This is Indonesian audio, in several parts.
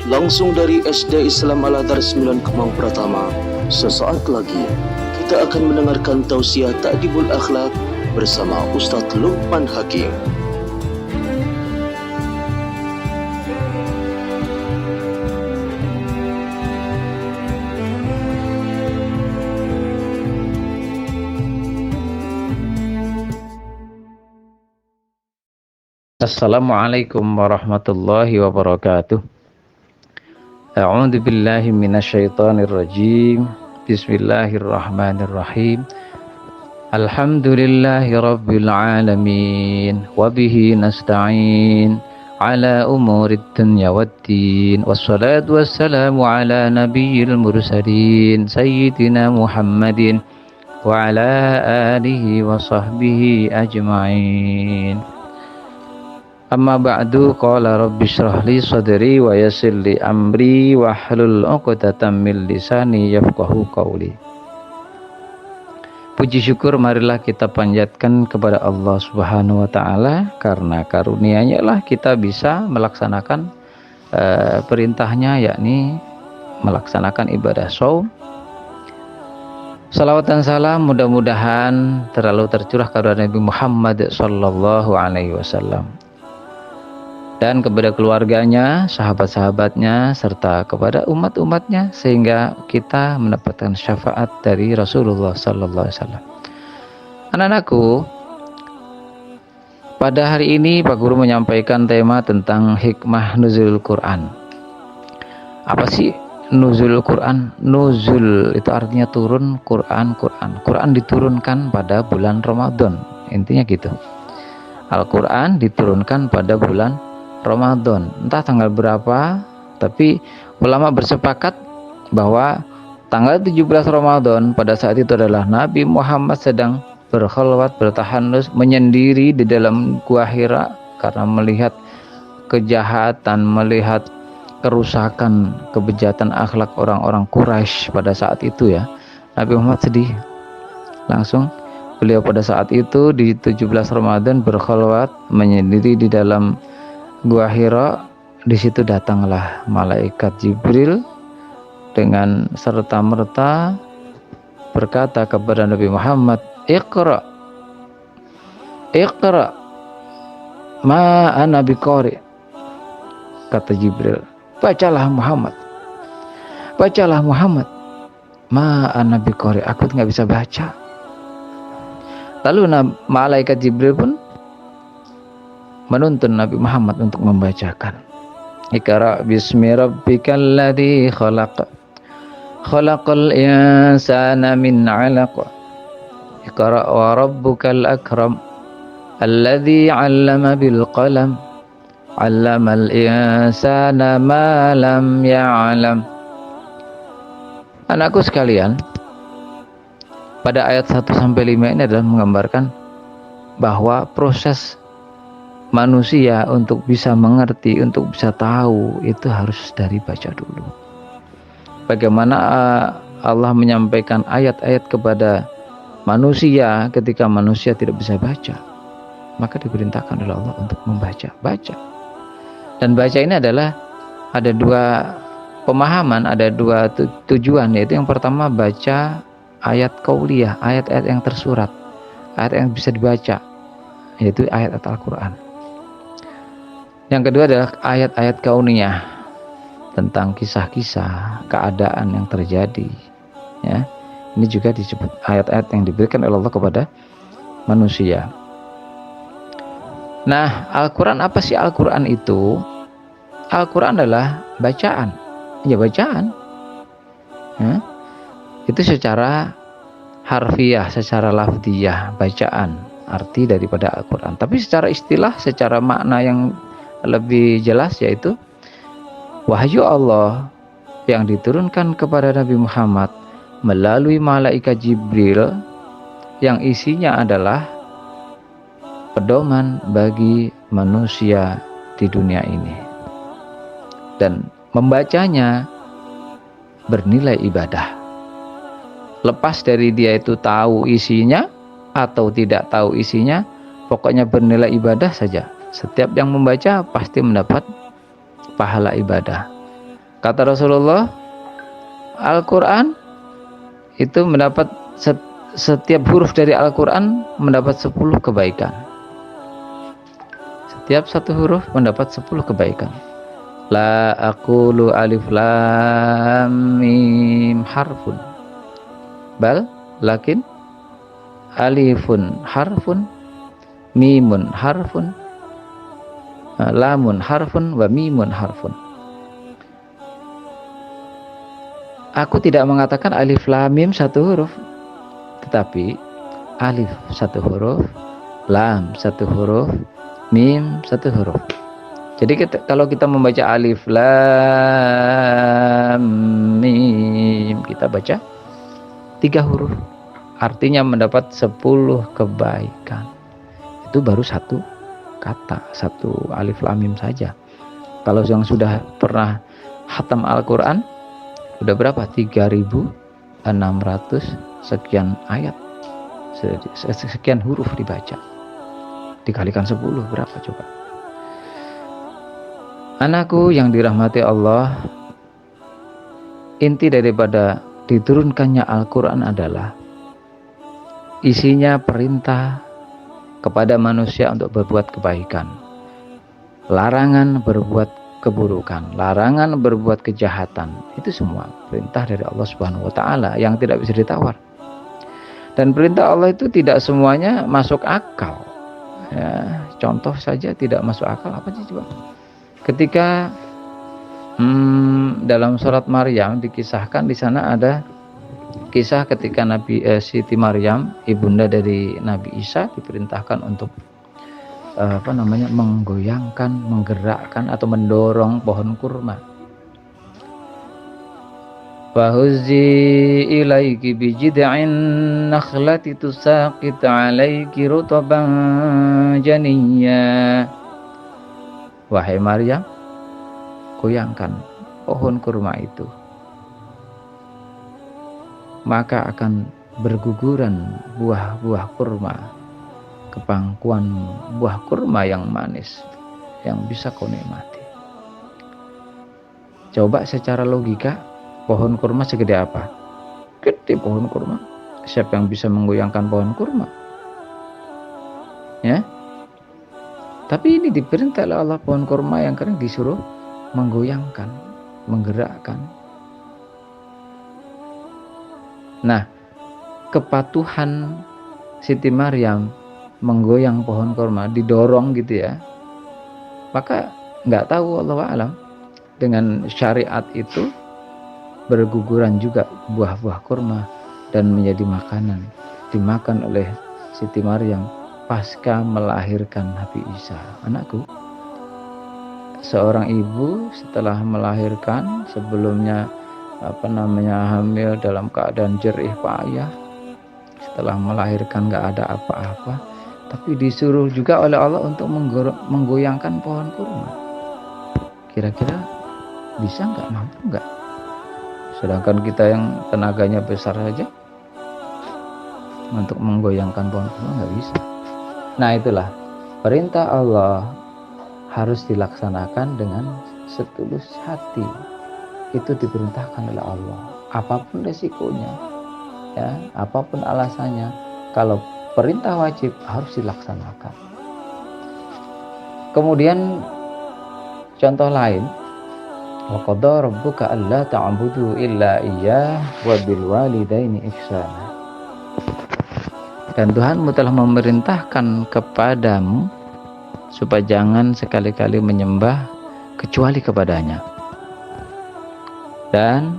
Langsung dari SD Islam Al-Azhar 9 Kemang Pratama. Sesaat lagi kita akan mendengarkan tausiah Ta'dibul Akhlak bersama Ustadz Luqman Hakim. Assalamualaikum warahmatullahi wabarakatuh. A'udzu billahi minasyaitonir rajim. Bismillahirrahmanirrahim. Alhamdulillahi rabbil alamin wa bihi nasta'in ala umurid dunya waddin. Wassalatu wassalamu ala nabiyyil mursalin sayyidina Muhammadin wa ala alihi wa sahbihi ajma'in. Amma ba'du, qala rabbi shrah li sadri wa yassir li amri wa hlul 'uqdatam min lisani yafqahu qawli. Puji syukur marilah kita panjatkan kepada Allah Subhanahu wa taala, karena karunia-Nya lah kita bisa melaksanakan perintahnya, yakni melaksanakan ibadah shaum. Salawat dan salam mudah-mudahan terlalu tercurah kepada Nabi Muhammad sallallahu alaihi wasallam dan kepada keluarganya, sahabat-sahabatnya, serta kepada umat-umatnya, sehingga kita mendapatkan syafaat dari Rasulullah sallallahu alaihi wasallam. Anak-anakku, pada hari ini Pak Guru menyampaikan tema tentang hikmah nuzul Quran. Apa sih nuzul Quran? Nuzul itu artinya turun, Quran. Quran diturunkan pada bulan Ramadan, intinya gitu. Al-Quran diturunkan pada bulan Ramadan, entah tanggal berapa, tapi ulama bersepakat bahwa tanggal 17 Ramadan pada saat itu adalah Nabi Muhammad sedang berkhalwat, bertahanus, menyendiri di dalam Gua Hira karena melihat kejahatan, melihat kerusakan, kebejatan akhlak orang-orang Quraisy pada saat itu ya. Nabi Muhammad sedih. Langsung beliau pada saat itu di 17 Ramadan berkhalwat, menyendiri di dalam Gua Hira. Di situ datanglah malaikat Jibril dengan serta-merta berkata kepada Nabi Muhammad, Iqra ma ana biqari. Kata Jibril, bacalah Muhammad ma ana biqari, aku nggak bisa baca. Lalu malaikat Jibril pun menuntun Nabi Muhammad untuk membacakan. Iqra bismi rabbikal ladzi khalaq, khalaqal insana min 'alaq, Iqra wa rabbukal akram, alladzi 'allama bil qalam, 'allamal insana ma lam ya'lam. Anakku sekalian, pada ayat 1 sampai 5 ini adalah menggambarkan bahwa proses manusia untuk bisa mengerti, untuk bisa tahu, itu harus dari baca dulu. Bagaimana Allah menyampaikan ayat-ayat kepada manusia ketika manusia tidak bisa baca, maka diperintahkan oleh Allah untuk baca. Dan baca ini adalah ada dua pemahaman, ada dua tujuan, yaitu yang pertama baca ayat qauliyah, ayat-ayat yang tersurat, ayat yang bisa dibaca, yaitu ayat Al-Quran. Yang kedua adalah ayat-ayat kauniyah, tentang kisah-kisah, keadaan yang terjadi. Ya, ini juga disebut ayat-ayat yang diberikan oleh Allah kepada manusia. Nah, Al-Quran apa sih Al-Quran itu? Al-Quran adalah bacaan. Ya, bacaan. Ya, itu secara harfiah, secara lafdiyah, bacaan, arti daripada Al-Quran. Tapi secara istilah, secara makna yang lebih jelas, yaitu wahyu Allah yang diturunkan kepada Nabi Muhammad melalui malaikat Jibril, yang isinya adalah pedoman bagi manusia di dunia ini, dan membacanya bernilai ibadah. Lepas dari dia itu tahu isinya atau tidak tahu isinya, pokoknya bernilai ibadah saja. Setiap yang membaca pasti mendapat pahala ibadah. Kata Rasulullah, Al-Quran itu mendapat setiap huruf dari Al-Quran mendapat 10 kebaikan. Setiap satu huruf mendapat 10 kebaikan. La aqulu alif lam mim harfun, bal lakin alifun harfun, mimun harfun, lamun harfun, wa mimun harfun. Aku tidak mengatakan alif lam mim satu huruf, tetapi alif satu huruf, lam satu huruf, mim satu huruf. Jadi kalau kita membaca alif lam mim, kita baca 3 huruf, artinya mendapat 10 kebaikan. Itu baru satu kata, satu alif lam mim saja. Kalau yang sudah pernah khatam Al-Quran, udah berapa? 3.600 sekian ayat, sekian huruf dibaca, dikalikan 10 berapa coba? Anakku yang dirahmati Allah, inti daripada diturunkannya Al-Quran adalah isinya perintah kepada manusia untuk berbuat kebaikan, larangan berbuat keburukan, larangan berbuat kejahatan. Itu semua perintah dari Allah Subhanahu wa taala yang tidak bisa ditawar. Dan perintah Allah itu tidak semuanya masuk akal. Ya, contoh saja tidak masuk akal apa sih coba? Ketika dalam surat Maryam dikisahkan, di sana ada kisah ketika Siti Maryam, ibunda dari Nabi Isa, diperintahkan untuk menggoyangkan, menggerakkan atau mendorong pohon kurma. Fahuzzi ilaiki bijid'in nakhlati tusaqit 'alaiki rutaban janiyya. Wahai Maryam, goyangkan pohon kurma itu, maka akan berguguran buah-buah kurma ke pangkuan buah kurma yang manis yang bisa kau nikmati. Coba secara logika, pohon kurma segede apa? Gede pohon kurma. Siapa yang bisa menggoyangkan pohon kurma? Ya. Tapi ini diperintah oleh Allah, pohon kurma yang kering disuruh menggoyangkan, menggerakkan. Nah, kepatuhan Siti Maryam menggoyang pohon kurma, didorong gitu ya, maka nggak tahu Allah alam, dengan syariat itu berguguran juga buah-buah kurma dan menjadi makanan, dimakan oleh Siti Maryam pasca melahirkan Nabi Isa. Anakku, seorang ibu setelah melahirkan, sebelumnya hamil dalam keadaan jerih payah, setelah melahirkan nggak ada apa-apa, tapi disuruh juga oleh Allah untuk menggoyangkan pohon kurma. Kira-kira bisa nggak, mampu nggak? Sedangkan kita yang tenaganya besar saja untuk menggoyangkan pohon kurma nggak bisa. Nah, itulah perintah Allah harus dilaksanakan dengan setulus hati. Itu diperintahkan oleh Allah. Apapun resikonya, ya, apapun alasannya, kalau perintah wajib harus dilaksanakan. Kemudian contoh lain, wa qadara rabbuka alla ta'budu illa iyyah wa bil walidaini ihsana. Dan Tuhanmu telah memerintahkan kepadamu supaya jangan sekali-kali menyembah kecuali kepadanya, dan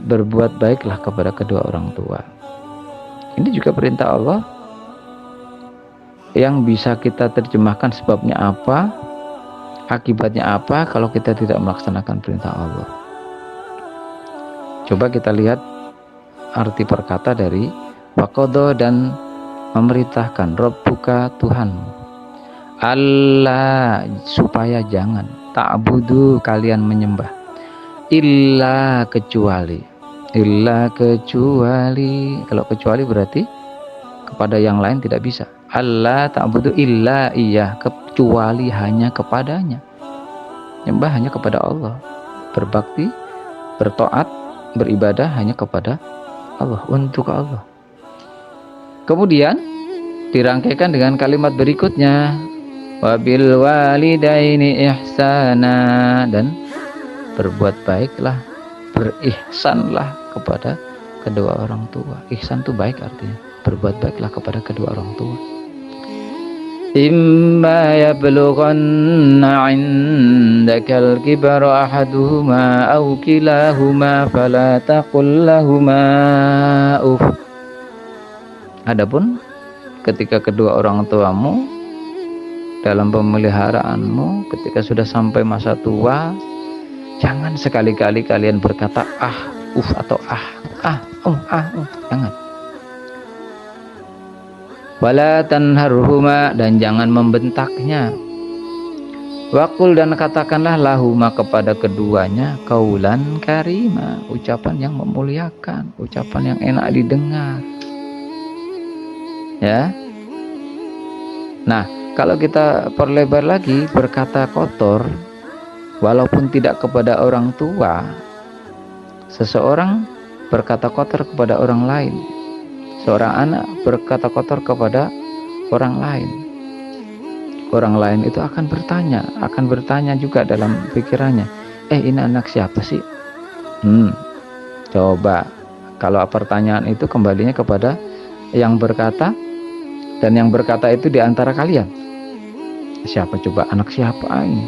berbuat baiklah kepada kedua orang tua. Ini juga perintah Allah yang bisa kita terjemahkan sebabnya apa, akibatnya apa kalau kita tidak melaksanakan perintah Allah. Coba kita lihat arti perkata dari waqadha, dan memerintahkan, Rabbuka, Tuhanmu, Allah, supaya jangan, ta'budu, kalian menyembah, illa, kecuali, kalau kecuali berarti kepada yang lain tidak bisa. Allah ta'budu illa iya, kecuali hanya kepadanya, nyembah hanya kepada Allah. berbakti, bertaat, beribadah hanya kepada Allah, untuk Allah. Kemudian dirangkaikan dengan kalimat berikutnya, wabil walidaini ihsana, dan berbuat baiklah, berihsanlah kepada kedua orang tua. Ihsan itu baik, artinya berbuat baiklah kepada kedua orang tua. Imma yablughanna 'indakal kibara ahaduhuma aw kilahuma fala taqul lahumā uff. Adapun ketika kedua orang tuamu dalam pemeliharaanmu ketika sudah sampai masa tua, jangan sekali-kali kalian berkata atau jangan. Wala tanharhuma, dan jangan membentaknya. Waqul, dan katakanlah lahuma kepada keduanya qaulan karima, ucapan yang memuliakan, ucapan yang enak didengar. Ya. Nah, kalau kita perlebar lagi, berkata kotor walaupun tidak kepada orang tua, seseorang berkata kotor kepada orang lain, seorang anak berkata kotor kepada orang lain, orang lain itu akan bertanya juga dalam pikirannya, ini anak siapa sih? Coba kalau pertanyaan itu kembalinya kepada yang berkata, dan yang berkata itu di antara kalian, siapa coba anak siapa ini?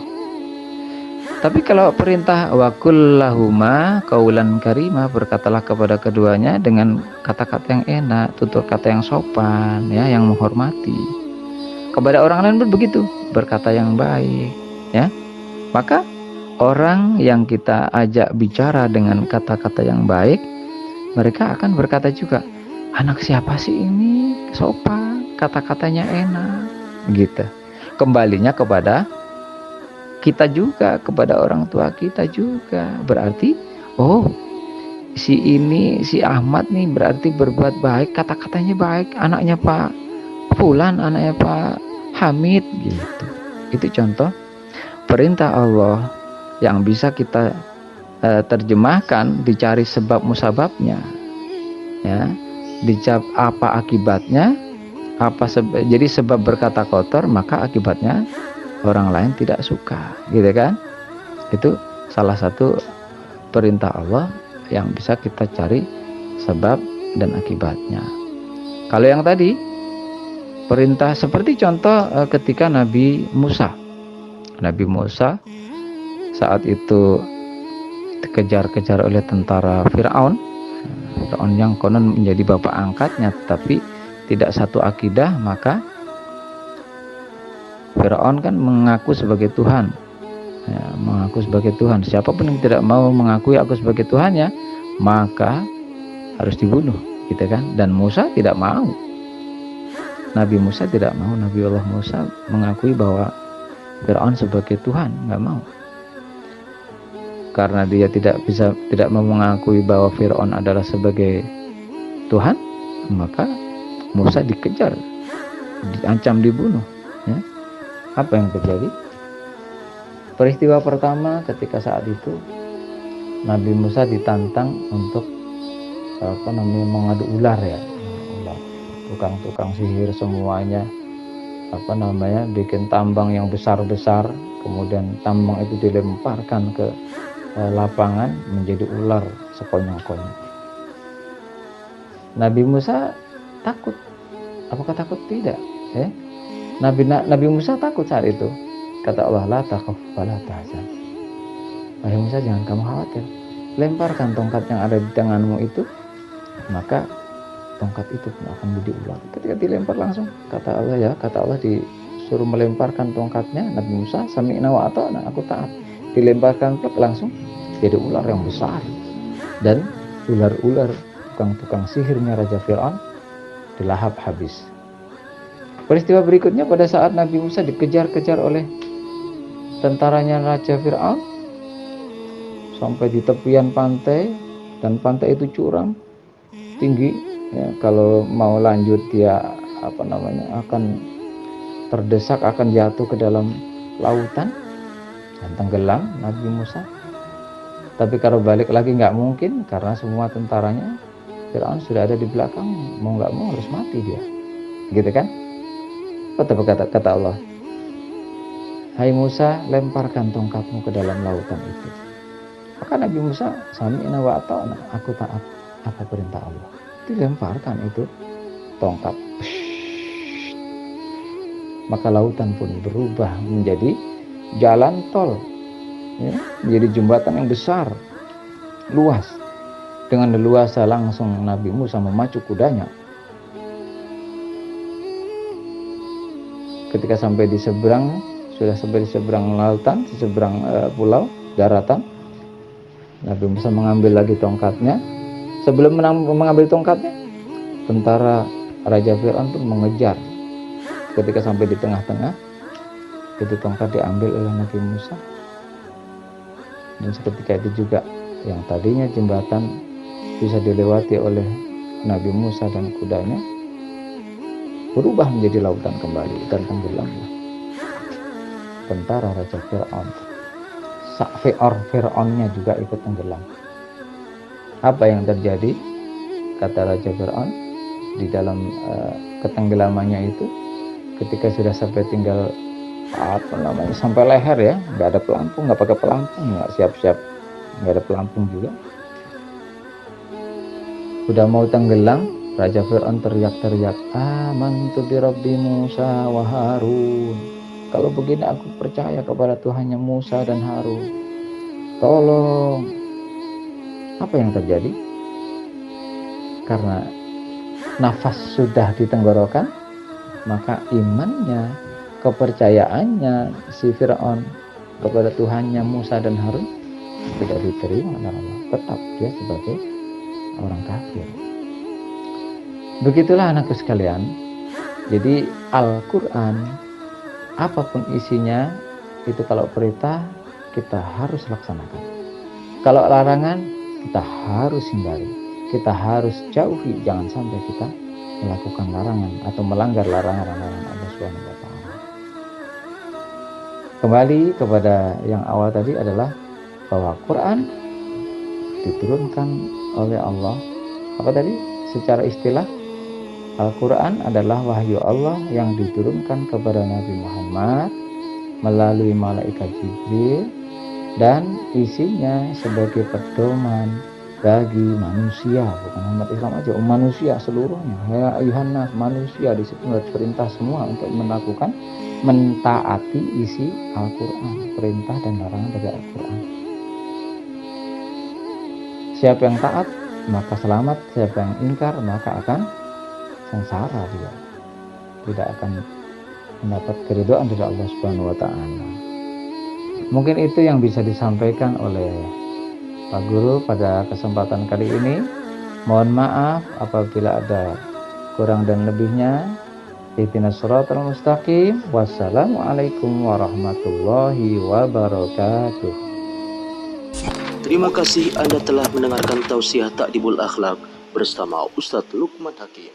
Tapi kalau perintah waqul lahuma qaulan karima, berkatalah kepada keduanya dengan kata-kata yang enak, tutur kata yang sopan, ya, yang menghormati. Kepada orang lain pun begitu, berkata yang baik, ya. Maka orang yang kita ajak bicara dengan kata-kata yang baik, mereka akan berkata juga, anak siapa sih ini, sopan, kata-katanya enak, gitu. Kembalinya kepada kita juga, kepada orang tua kita juga. Berarti si Ahmad nih berarti berbuat baik, kata-katanya baik, anaknya Pak Fulan, anaknya Pak Hamid, gitu. Itu contoh perintah Allah yang bisa kita terjemahkan, dicari sebab musababnya, ya, dicap apa akibatnya, jadi sebab berkata kotor, maka akibatnya orang lain tidak suka, gitu kan? Itu salah satu perintah Allah yang bisa kita cari sebab dan akibatnya. Kalau yang tadi perintah seperti contoh ketika Nabi Musa saat itu dikejar-kejar oleh tentara Fir'aun yang konon menjadi bapak angkatnya, tapi tidak satu akidah, maka Fir'aun kan mengaku sebagai Tuhan, ya, mengaku sebagai Tuhan. Siapapun yang tidak mau mengakui aku sebagai Tuhannya, maka harus dibunuh, gitu kan? Dan Musa tidak mau. Nabi Musa tidak mau. Nabi Allah Musa mengakui bahwa Fir'aun sebagai Tuhan, nggak mau. Karena dia tidak mau mengakui bahwa Fir'aun adalah sebagai Tuhan, maka Musa dikejar, diancam dibunuh, ya. Apa yang terjadi? Peristiwa pertama ketika saat itu Nabi Musa ditantang untuk mengadu ular, ya. Tukang-tukang sihir semuanya bikin tambang yang besar-besar, kemudian tambang itu dilemparkan ke lapangan menjadi ular sekonyong-konyong. Nabi Musa takut. Apakah takut? Tidak, ya. Nabi Musa takut saat itu. Kata Allah, la takhaf wa la tahzan. Wahai Musa, jangan kamu khawatir. Lemparkan tongkat yang ada di tanganmu itu, maka tongkat itu akan menjadi ular. Ketika dilempar langsung, kata Allah disuruh melemparkan tongkatnya, Nabi Musa sami'na wa ata'na, aku taat. Dilemparkan langsung jadi ular yang besar. Dan ular-ular tukang-tukang sihirnya Raja Fir'aun dilahap habis. Peristiwa berikutnya pada saat Nabi Musa dikejar-kejar oleh tentaranya Raja Fir'aun sampai di tepian pantai, dan pantai itu curam, tinggi, ya, kalau mau lanjut dia akan terdesak, akan jatuh ke dalam lautan dan tenggelam Nabi Musa. Tapi kalau balik lagi nggak mungkin, karena semua tentaranya Fir'aun sudah ada di belakang, mau nggak mau harus mati dia, gitu kan? Kata Allah, hai Musa, lemparkan tongkatmu ke dalam lautan itu. Maka Nabi Musa, sami'na wa ata'na, aku taat apa perintah Allah. Dilemparkan itu tongkat. Maka lautan pun berubah menjadi jalan tol, ya, menjadi jembatan yang besar, luas. Dengan leluasa langsung Nabi Musa memacu kudanya. Ketika sampai di seberang, sudah sampai di seberang lautan, di seberang pulau daratan, Nabi Musa mengambil lagi tongkatnya. Sebelum mengambil tongkatnya, tentara Raja Fir'aun pun mengejar. Ketika sampai di tengah-tengah, itu tongkat diambil oleh Nabi Musa. Dan seketika itu juga yang tadinya jembatan bisa dilewati oleh Nabi Musa dan kudanya, berubah menjadi lautan kembali dan tenggelamlah tentara Raja Fir'aun. Fir'aunnya juga ikut tenggelam. Apa yang terjadi? Kata Raja Fir'aun di dalam ketenggelamannya itu, ketika sudah sampai tinggal sampai leher ya, nggak ada pelampung, nggak pakai pelampung, nggak siap-siap, nggak ada pelampung juga. Udah mau tenggelam, Raja Fir'aun teriak-teriak, amantu bi Rabbi Musa wa Harun. Kalau begini aku percaya kepada Tuhannya Musa dan Harun. Tolong. Apa yang terjadi? Karena nafas sudah di tenggorokan, maka imannya, kepercayaannya si Fir'aun kepada Tuhannya Musa dan Harun tidak diterima oleh Allah. Tetap dia sebagai orang kafir. Begitulah anakku sekalian. Jadi Al-Quran, apapun isinya, itu kalau perintah kita harus laksanakan. Kalau larangan kita harus hindari, kita harus jauhi, jangan sampai kita melakukan larangan atau melanggar larangan-larangan Allah Subhanahu wa taala. Kembali kepada yang awal tadi adalah bahwa Quran diturunkan oleh Allah. Apa tadi? Secara istilah, Al-Quran adalah wahyu Allah yang diturunkan kepada Nabi Muhammad melalui malaikat Jibril, dan isinya sebagai pedoman bagi manusia, bukan umat Islam aja, manusia seluruhnya. Ya ayuhan nas, manusia di situ perintah semua untuk melakukan, mentaati isi Al-Quran, perintah dan larangan dari Al-Quran. Siapa yang taat maka selamat, siapa yang ingkar maka akan sengsara, dia tidak akan mendapat keridhaan dari Allah Subhanahu wa taala. Mungkin itu yang bisa disampaikan oleh Pak Guru pada kesempatan kali ini. Mohon maaf apabila ada kurang dan lebihnya. Ihdinas shiratal mustaqim. Wassalamualaikum warahmatullahi wabarakatuh. Terima kasih Anda telah mendengarkan tausiah Ta'dibul Akhlak bersama Ustadz Lukman Hakim.